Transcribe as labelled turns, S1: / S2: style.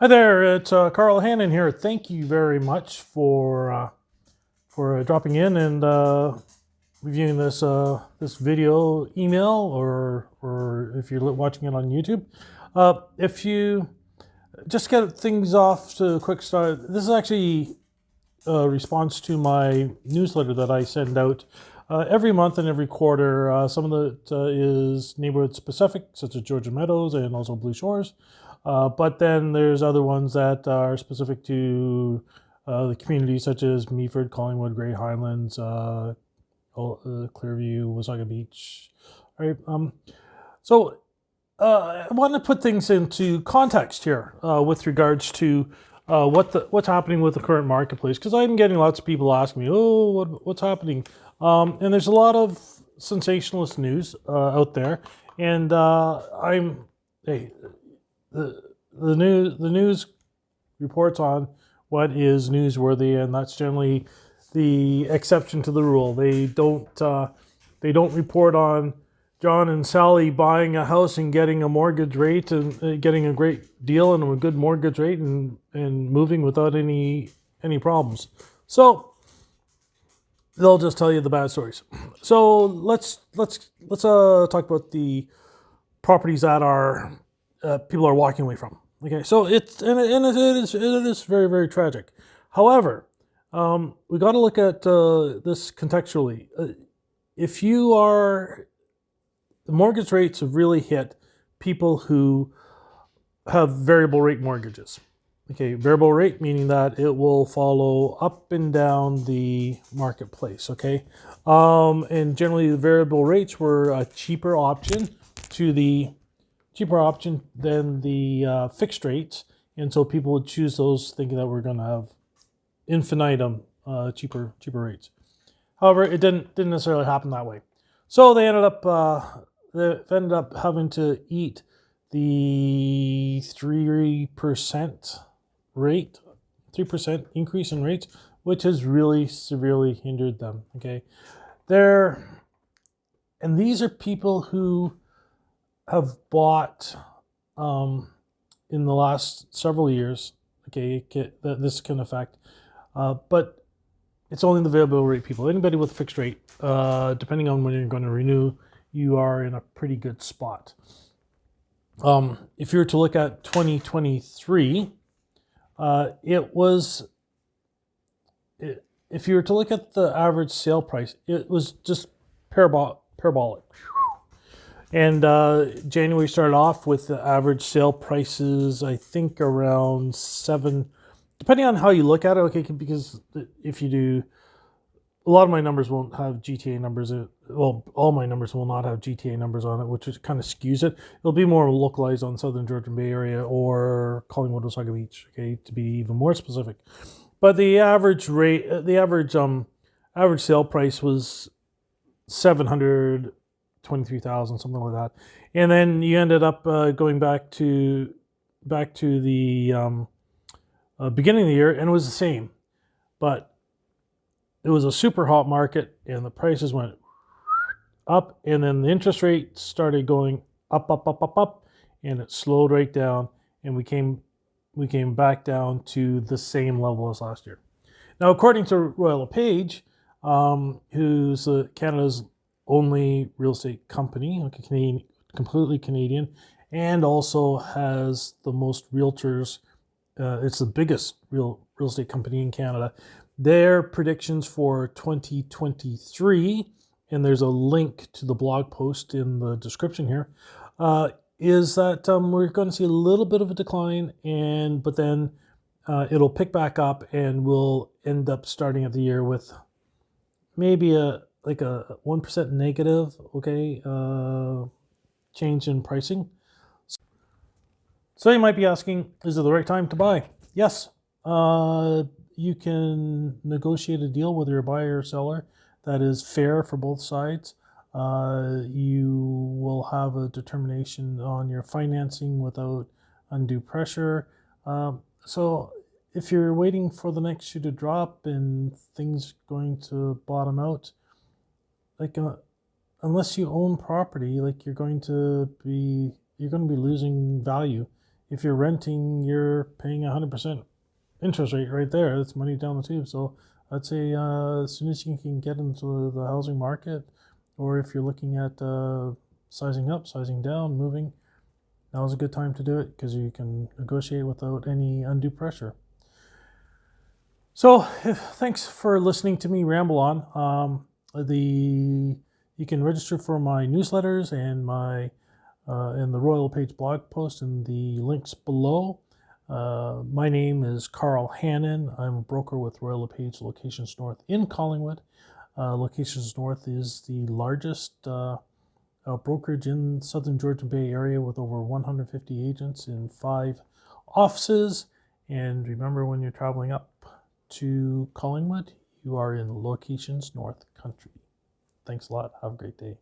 S1: Hi there, it's Karl Hannan here. Thank you very much for dropping in and reviewing this video email, or if you're watching it on YouTube. If you just get things off to a quick start, this is actually a response to my newsletter that I send out every month and every quarter. Some of it is neighborhood specific, such as Georgia Meadows and also Blue Shores. But then there's other ones that are specific to the community, such as Meaford, Collingwood, Grey Highlands, Clearview, Wasaga Beach. All right. I want to put things into context here with regards to what's happening with the current marketplace, because I'm getting lots of people asking me, "Oh, what's happening?" And there's a lot of sensationalist news out there, and the news reports on what is newsworthy, and that's generally the exception to the rule. They don't report on John and Sally buying a house and getting a mortgage rate and getting a great deal and a good mortgage rate and moving without any problems. So they'll just tell you the bad stories. So let's talk about the properties that are people are walking away from. Okay, so it is very, very tragic. However, we got to look at this contextually. The mortgage rates have really hit people who have variable rate mortgages. Okay, variable rate meaning that it will follow up and down the marketplace. Okay, and generally the variable rates were a cheaper option than the fixed rates, and so people would choose those thinking that we're going to have infinitum cheaper rates. However, it didn't necessarily happen that way. So they ended up having to eat the 3% rate, 3% increase in rates, which has really severely hindered them. Okay, and these are people who have bought in the last several years. Okay, this can affect, but it's only the variable rate people. Anybody with fixed rate, depending on when you're going to renew, you are in a pretty good spot. If you were to look at 2023, if you were to look at the average sale price, it was just parabolic. And January started off with the average sale prices, I think, around 7, depending on how you look at it. Okay, because if you do, a lot of my numbers won't have GTA numbers. Well, all my numbers will not have GTA numbers on it, which kind of skews it. It'll be more localized on Southern Georgian Bay Area or Collingwood, Wasaga Beach. Okay, to be even more specific. But the average sale price was 723,000, something like that, and then you ended up going back to the beginning of the year, and it was the same, but it was a super hot market, and the prices went up, and then the interest rate started going up, and it slowed right down, and we came back down to the same level as last year. Now, according to LePage, who's Canada's only real estate company, okay, completely Canadian, and also has the most realtors. It's the biggest real estate company in Canada. Their predictions for 2023, and there's a link to the blog post in the description here, is that we're going to see a little bit of a decline, but then it'll pick back up, and we'll end up starting at the year with maybe a 1% negative, okay, change in pricing. So you might be asking, is it the right time to buy? Yes. You can negotiate a deal with your buyer or seller that is fair for both sides. You will have a determination on your financing without undue pressure. So if you're waiting for the next shoe to drop and things going to bottom out, unless you own property, you're going to be losing value if you're renting, you're paying 100% interest rate right there. That's money down the tube. So I'd say as soon as you can get into the housing market, or if you're looking at sizing up, sizing down, moving, now's a good time to do it because you can negotiate without any undue pressure. So thanks for listening to me ramble on. You can register for my newsletters and my in the Royal LePage blog post in the links below. My name is Karl Hannan. I'm a broker with Royal LePage Locations North in Collingwood. Locations North is the largest brokerage in Southern Georgian Bay area with over 150 agents in 5 offices. And remember, when you're traveling up to Collingwood, you are in Locations North country. Thanks a lot. Have a great day.